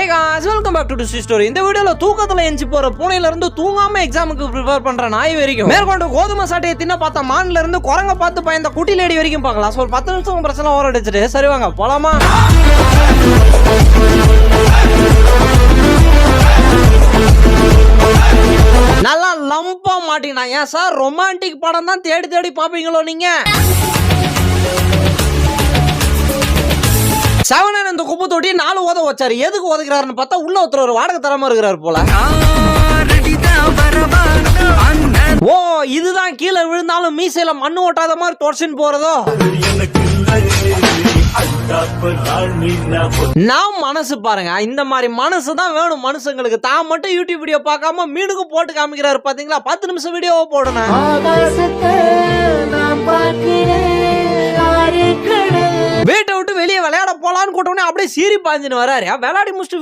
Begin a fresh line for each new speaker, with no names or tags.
Hey guys, welcome back to the story. இந்த வீடியோல தூக்கத்துல எஞ்சி போற பூனையில இருந்து தூங்காம எக்ஸாமுக்கு ப்ரிப்பேர் பண்ற நாய் வரைக்கும் மேற்கொண்டு கோதுமை சாட்டையை தின்ன பார்த்த மான்ல இருந்து குரங்க பார்த்து பயந்த குட்டி லேடி வரைக்கும் பார்க்கலாம். ஒரு 10 நிமிஷம் பிரச்சனை ஓர அடிச்சிட்டு சரி வாங்க போலாமா? நல்லா லம்பா மாட்டினா ஏன் சார் ரொமான்டிக் படம் தான் தேடி தேடி பாப்பீங்களோ நீங்க? சவணன் இந்த குப்பை தொட்டி 4 ஓத வச்சாரு. எதுக்கு ஓதுகிறாருன்னு பார்த்தா உள்ள ஒருத்தர் ஒரு வாடகை தரமா இருக்கிறாரு போல. ஓ இதுதான் கீழே விழுந்தாலும் மீசையில மண்ணு ஓட்டாத மாதிரி தொடச்சின்னு போறதோ. நான் மனசு பாருங்க, இந்த மாதிரி மனசு தான் வேணும் மனுஷங்களுக்கு. தான் மட்டும் யூடியூப் வீடியோ பார்க்காம மீனுக்கு போட்டு காமிக்கிறாரு பாத்தீங்களா? 10 நிமிஷம் வீடியோவை போடணும். வீட்டை விட்டு வெளியே விளையாட போலான்னு கூட்டோன்னே அப்படியே சீரி பாஞ்சுன்னு வராரு. விளையாடி முடிச்சுட்டு